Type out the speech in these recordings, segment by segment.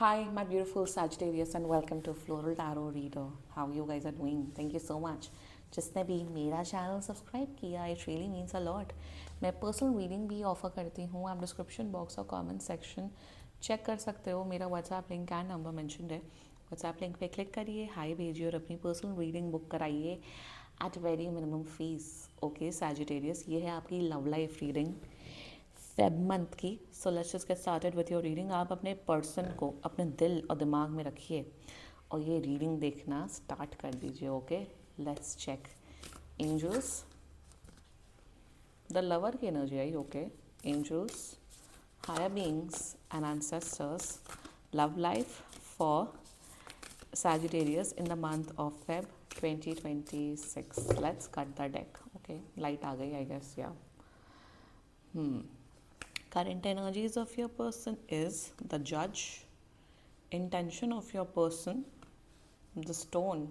Hi, my beautiful Sagittarius, and welcome to Floral Tarot Reader. How you guys are doing? Thank you so much. जिसने भी मेरा channel subscribe किया, it really means a lot. मैं personal reading भी offer करती हूँ. आप description box और कमेंट सेक्शन चेक कर सकते हो. मेरा WhatsApp link and number mentioned है. व्हाट्सएप लिंक पे क्लिक करिए, हाई भेजिए और अपनी पर्सनल रीडिंग बुक कराइए at very minimum fees. Okay Sagittarius, ये है आपकी love life reading Feb month की. So let's just get started with your reading. आप अपने पर्सन को अपने दिल और दिमाग में रखिए और ये रीडिंग देखना स्टार्ट कर दीजिए. Okay, let's check. Angels, the lover की एनर्जी आई. Okay, angels, higher beings and ancestors, love life for Sagittarius in the month of Feb 2026. Let's cut the deck. Okay, light आ गई I guess. Yeah. Current energies of your person is the Judge. Intention of your person, the Stone.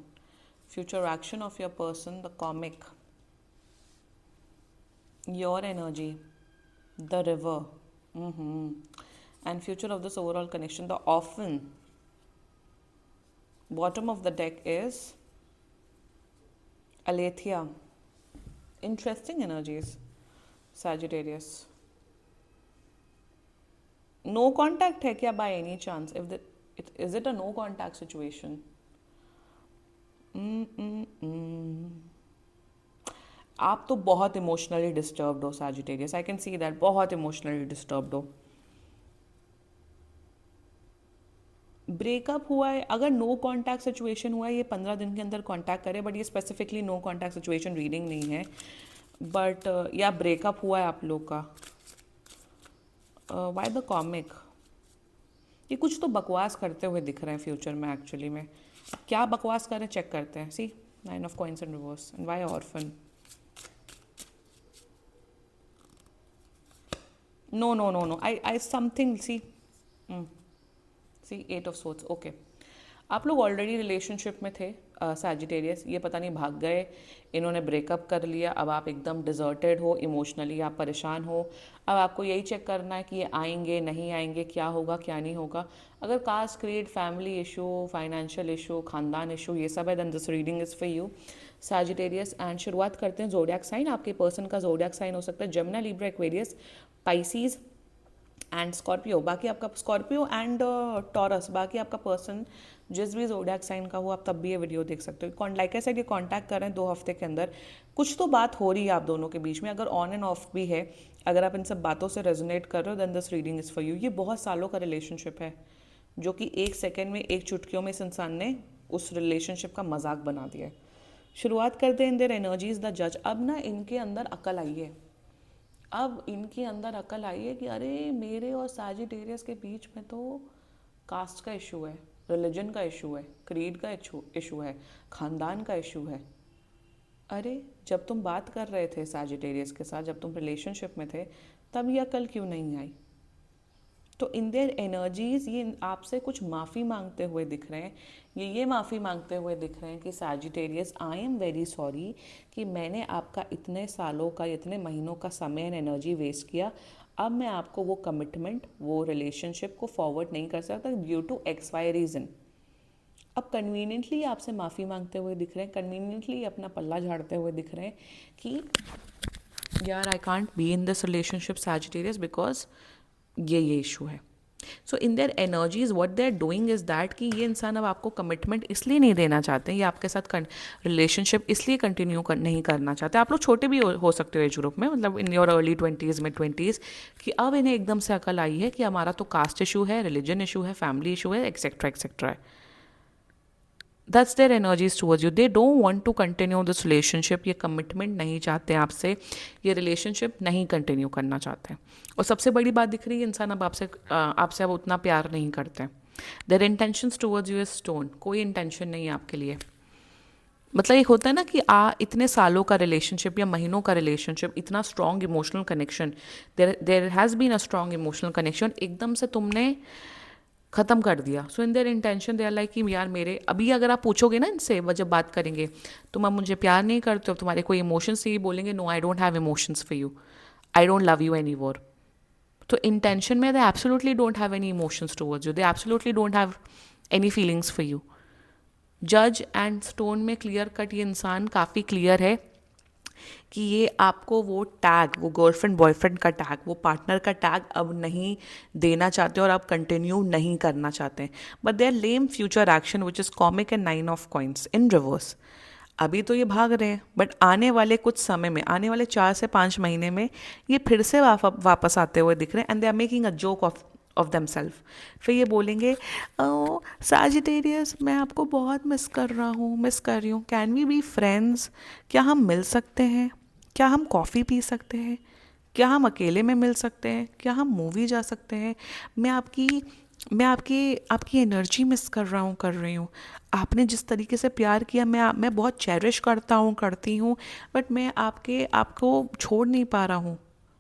Future action of your person, the Comic. Your energy, the River. And future of this overall connection, the Orphan. Bottom of the deck is Aletheia. Interesting energies, Sagittarius. No contact है क्या by any chance? Is it a no contact situation? आप तो बहुत emotionally disturbed हो Sagittarius. I can see that. बहुत emotionally disturbed हो. Breakup हुआ है, अगर नो कॉन्टैक्ट सिचुएशन हुआ है ये 15 दिन के अंदर कॉन्टैक्ट करे, बट ये specifically no contact situation reading नहीं है. बट या ब्रेकअप हुआ है आप लोग का. Why the comic? ये कुछ तो बकवास करते हुए दिख रहे हैं फ्यूचर में. एक्चुअली में क्या बकवास कर रहे हैं चेक करते हैं. See, 9 of coins in reverse. And why orphan? No no no no, I something. See 8 of swords. Okay, आप लोग ऑलरेडी रिलेशनशिप में थे सैजिटेरियस. ये पता नहीं भाग गए, इन्होंने ब्रेकअप कर लिया. अब आप एकदम डिजर्टेड हो, इमोशनली आप परेशान हो. अब आपको यही चेक करना है कि ये आएंगे नहीं आएंगे, क्या होगा क्या नहीं होगा. अगर caste, creed, family issue, financial issue, खानदान इशू ये सब है, then this reading is for you Sagittarius. And शुरुआत करते हैं जोडियाक साइन. आपके पर्सन का जोडियाक साइन हो सकता है Jamuna, Libra, Aquarius, Pisces and Scorpio. बाकी आपका स्कॉर्पियो एंड टॉरस, बाकी आपका पर्सन जिस भी जोडियाक साइन का हो आप तब भी ये वीडियो देख सकते हो. लाइक आई सेड, ये कांटेक्ट कर रहे हैं 2 हफ्ते के अंदर. कुछ तो बात हो रही है आप दोनों के बीच में. अगर ऑन एंड ऑफ भी है, अगर आप इन सब बातों से रेजोनेट कर रहे हो, then this reading is for you. ये बहुत सालों का रिलेशनशिप है जो कि एक सेकेंड में, एक चुटकियों में इस इंसान ने उस रिलेशनशिप का मजाक बना दिया है. शुरुआत करते हैं इन देयर एनर्जीज, द जज. अब ना इनके अंदर अकल आई है. अब इनके अंदर अकल आई है कि अरे मेरे और सैजिटेरियस के बीच में तो कास्ट का इशू है, रिलीजन का इशू है, क्रीड का इशू है, खानदान का इशू है. अरे जब तुम बात कर रहे थे सैजिटेरियस के साथ, जब तुम रिलेशनशिप में थे, तब ये अकल क्यों नहीं आई? तो इन देयर एनर्जीज ये आपसे कुछ माफ़ी मांगते हुए दिख रहे हैं. ये माफ़ी मांगते हुए दिख रहे हैं कि Sagittarius, I am very sorry कि मैंने आपका इतने सालों का, इतने महीनों का समय एंड एनर्जी वेस्ट किया. अब मैं आपको वो कमिटमेंट, वो रिलेशनशिप को फॉरवर्ड नहीं कर सकता due to X Y reason. अब कन्वीनियंटली आपसे माफ़ी मांगते हुए दिख रहे हैं, कन्वीनियंटली अपना पल्ला झाड़ते हुए दिख रहे हैं कि यार I can't be in this relationship Sagittarius because ये इशू है. So in their energies what they are doing is that कि ये इंसान अब आपको कमिटमेंट इसलिए नहीं देना चाहते हैं, ये आपके साथ रिलेशनशिप इसलिए कंटिन्यू नहीं करना चाहते. आप लोग छोटे भी हो सकते हो एज ग्रुप में, मतलब in your early 20s mid 20s, कि अब इन्हें एकदम से अकल आई है कि हमारा तो कास्ट इशू है, रिलीजन इशू है, फैमिली इशू है, एक्सेट्रा एक्सेट्रा है. That's their energies towards you. They don't want to continue this relationship. ये कमिटमेंट नहीं चाहते आपसे, ये रिलेशनशिप नहीं कंटिन्यू करना चाहते हैं. और सबसे बड़ी बात दिख रही है, इंसान अब आपसे अब उतना प्यार नहीं करते हैं. Their intentions towards you is stone. कोई इंटेंशन नहीं है आपके लिए. मतलब एक होता है ना कि इतने सालों का रिलेशनशिप या महीनों का रिलेशनशिप, इतना strong emotional connection, there has been a strong emotional connection, एकदम से तुमने ख़त्म कर दिया. So in their intention they are like कि यार मेरे, अभी अगर आप पूछोगे ना इनसे, वह जब बात करेंगे, तुम अब मुझे प्यार नहीं करते हो, तुम्हारे कोई इमोशंस नहीं, बोलेंगे no I don't have emotions for you, I don't love you any more. तो इंटेंशन में they absolutely don't have any emotions towards you, they absolutely don't have any feelings for you. जज and stone में clear cut ये इंसान काफ़ी clear है कि ये आपको वो टैग, वो गर्लफ्रेंड बॉयफ्रेंड का टैग, वो पार्टनर का टैग अब नहीं देना चाहते और अब कंटिन्यू नहीं करना चाहते हैं। But they are lame future action which is comic and 9 of coins in reverse. अभी तो ये भाग रहे हैं, बट आने वाले कुछ समय में, आने वाले 4 से 5 महीने में ये फिर से वापस आते हुए दिख रहे हैं and they are making a joke of themself. फिर ये बोलेंगे, ओ सैजिटेरियस मैं आपको बहुत मिस कर रहा हूँ, मिस कर रही हूँ, कैन वी बी फ्रेंड्स, क्या हम मिल सकते हैं, क्या हम कॉफ़ी पी सकते हैं, क्या हम अकेले में मिल सकते हैं, क्या हम मूवी जा सकते हैं, मैं आपकी आपकी एनर्जी मिस कर रही हूँ, आपने जिस तरीके से प्यार किया मैं बहुत चेरिश करता हूँ, करती हूँ, बट मैं आपको छोड़ नहीं पा रहा हूँ।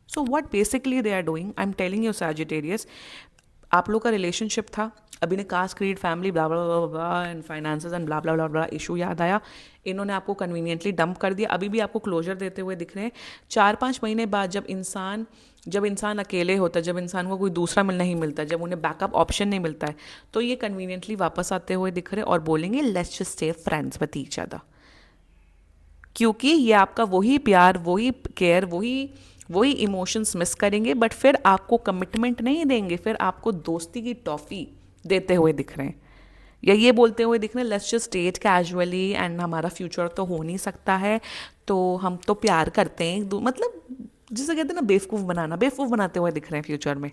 So what basically they are doing, I am telling you Sagittarius, आप लोग का रिलेशनशिप था, अभी ने caste creed family blah blah blah and finances and blah blah blah blah issue याद आया, इन्होंने आपको कन्वीनियंटली डंप कर दिया, अभी भी आपको क्लोजर देते हुए दिख रहे हैं। 4-5 महीने बाद जब इंसान अकेले होता है, जब इंसान को कोई दूसरा नहीं मिलता, जब उन्हें बैकअप ऑप्शन नहीं मिलता है, तो ये कन्वीनियंटली वापस आते हुए दिख रहे हैं और बोलेंगे let's just stay friends with each other. क्योंकि ये आपका वही प्यार, वही केयर, वही इमोशंस मिस करेंगे, बट फिर आपको कमिटमेंट नहीं देंगे, फिर आपको दोस्ती की टॉफ़ी देते हुए दिख रहे हैं, या ये बोलते हुए दिख रहे हैं let's just date casually and हमारा फ्यूचर तो हो नहीं सकता है, तो हम तो प्यार करते हैं मतलब जिसे कहते हैं ना बेवकूफ़ बनाते हुए दिख रहे हैं फ्यूचर में।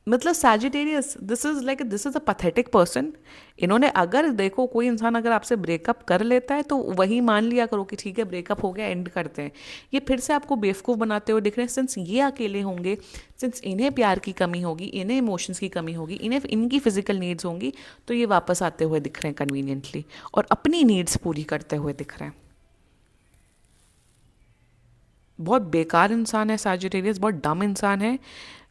मतलब Sagittarius this is a pathetic person. इन्होंने, अगर देखो कोई इंसान अगर आपसे ब्रेकअप कर लेता है तो वही मान लिया करो कि ठीक है ब्रेकअप हो गया, एंड करते हैं। ये फिर से आपको बेवकूफ़ बनाते हुए दिख रहे हैं, सिंस ये अकेले होंगे, सिंस इन्हें प्यार की कमी होगी, इन्हें इमोशंस की कमी होगी, इन्हें इनकी फिजिकल नीड्स होंगी, तो ये वापस आते हुए दिख रहे हैं कन्वीनियंटली और अपनी नीड्स पूरी करते हुए दिख रहे हैं। बहुत बेकार इंसान है सैजिटेरियस, बहुत डम इंसान है।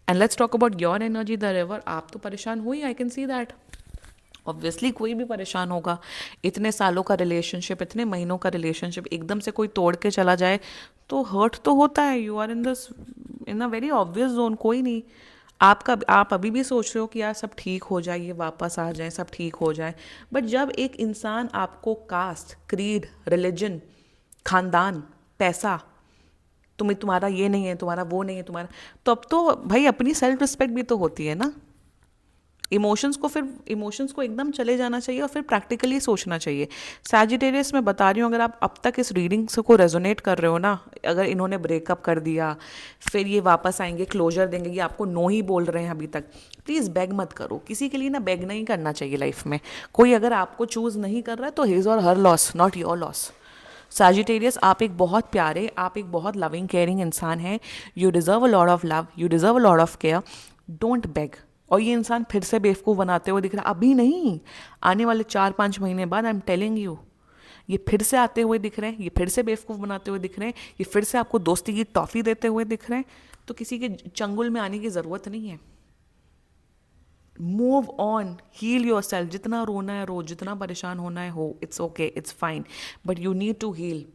And let's talk about your energy the river. आप तो परेशान हुई, I can see that. Obviously कोई भी परेशान होगा, इतने सालों का रिलेशनशिप, इतने महीनों का रिलेशनशिप एकदम से कोई तोड़ के चला जाए तो हर्ट तो होता है। You are in a very obvious zone. कोई नहीं, आप अभी भी सोच रहे हो कि यार सब ठीक हो जाए, ये वापस आ जाए, सब ठीक हो जाए, बट जब एक इंसान आपको कास्ट, क्रीड, रिलीजन, खानदान, पैसा, तुम्हारा ये नहीं है, तुम्हारा वो नहीं है, तुम्हारा, तो अब तो भाई अपनी सेल्फ रिस्पेक्ट भी तो होती है ना। इमोशंस को एकदम चले जाना चाहिए और फिर प्रैक्टिकली सोचना चाहिए। सैजिटेरियस में बता रही हूँ, अगर आप अब तक इस रीडिंग को रेजोनेट कर रहे हो ना, अगर इन्होंने ब्रेकअप कर दिया फिर ये वापस आएंगे, क्लोजर देंगे, ये आपको नो ही बोल रहे हैं अभी तक, प्लीज़ बेग मत करो। किसी के लिए ना बेग नहीं करना चाहिए लाइफ में। कोई अगर आपको चूज़ नहीं कर रहा है तो हिज और her loss, not your loss. Sagittarius, आप एक बहुत प्यारे, आप एक बहुत लविंग केयरिंग इंसान हैं। You deserve a lot of love, you deserve a lot of care, don't beg. और ये इंसान फिर से बेवकूफ़ बनाते हुए दिख रहा है, अभी नहीं, आने वाले 4-5 महीने बाद, आई एम टेलिंग यू, ये फिर से आते हुए दिख रहे हैं, ये फिर से बेवकूफ़ बनाते हुए दिख रहे हैं, ये फिर से आपको दोस्ती की टॉफ़ी देते हुए दिख रहे हैं। तो किसी के चंगुल में आने की ज़रूरत नहीं है। Move on, heal yourself. जितना रोना है रो, जितना परेशान होना है हो, it's okay, it's fine, but you need to heal,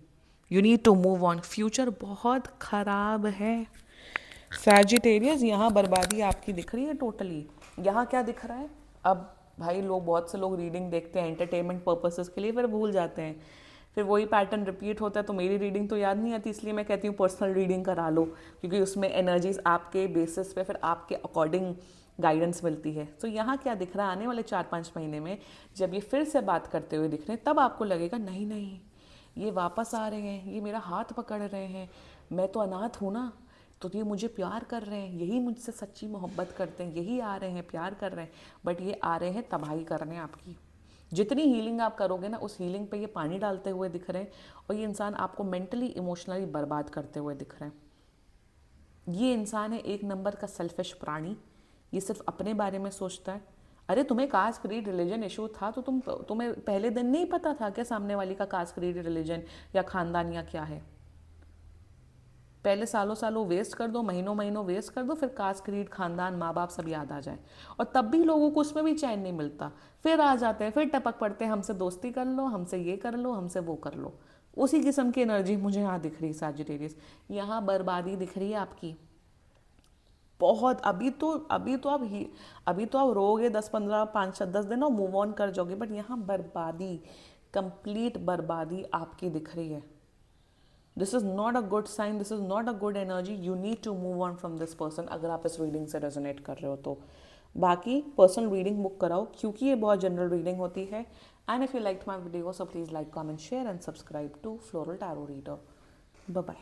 you need to move on. Future बहुत खराब है सैजिटेरियस। यहाँ बर्बादी आपकी दिख रही है टोटली। यहाँ क्या दिख रहा है अब भाई, बहुत से लोग रीडिंग देखते हैं एंटरटेनमेंट पर्पसेस के लिए, फिर भूल जाते हैं, फिर वही पैटर्न रिपीट होता है। तो मेरी रीडिंग तो याद नहीं आती, इसलिए मैं कहती हूँ पर्सनल रीडिंग करा लो, क्योंकि उसमें एनर्जीज आपके बेसिस पे, फिर आपके अकॉर्डिंग गाइडेंस मिलती है। तो यहाँ क्या दिख रहा है, आने वाले 4-5 महीने में जब ये फिर से बात करते हुए दिख रहे हैं, तब आपको लगेगा नहीं नहीं, ये वापस आ रहे हैं, ये मेरा हाथ पकड़ रहे हैं, मैं तो अनाथ हूँ ना, तो ये मुझे प्यार कर रहे हैं, यही मुझसे सच्ची मोहब्बत करते हैं, यही आ रहे हैं प्यार कर रहे हैं, बट ये आ रहे हैं तबाही करने आपकी। जितनी हीलिंग आप करोगे ना, उस हीलिंग पे ये पानी डालते हुए दिख रहे हैं, और ये इंसान आपको मेंटली इमोशनली बर्बाद करते हुए दिख रहे हैं। ये इंसान है 1 नंबर का सेल्फिश प्राणी, ये सिर्फ अपने बारे में सोचता है। अरे तुम्हें कास्ट क्रीड रिलीजन इशू था तो तुम्हें पहले दिन नहीं पता था क्या सामने वाली का कास्ट क्रीड रिलीजन या खानदान या क्या है? पहले सालों सालों वेस्ट कर दो, महीनों महीनों वेस्ट कर दो, फिर कास्ट क्रीड, खानदान, माँ बाप सब याद आ जाए, और तब भी लोगों को उसमें भी चैन नहीं मिलता। फिर आ जाते हैं, फिर टपक पड़ते हैं, हमसे दोस्ती कर लो, हमसे ये कर लो, हमसे वो कर लो। उसी किस्म की एनर्जी मुझे यहाँ दिख रही है सैजिटेरियस। यहाँ बर्बादी दिख रही है आपकी। बहुत अभी तो आप रोगे 10-15 5-10 दिन और मूव ऑन कर जाओगे, बट यहाँ बर्बादी, कंप्लीट बर्बादी आपकी दिख रही है. This is not a good sign, this is not a good energy. You need to move on from this person अगर आप इस रीडिंग से रेजोनेट कर रहे हो तो. बाकी पर्सनल रीडिंग बुक कराओ क्योंकि ये बहुत जनरल रीडिंग होती है. And if you like my video so please like, comment, share and subscribe to floral tarot reader. Bye bye.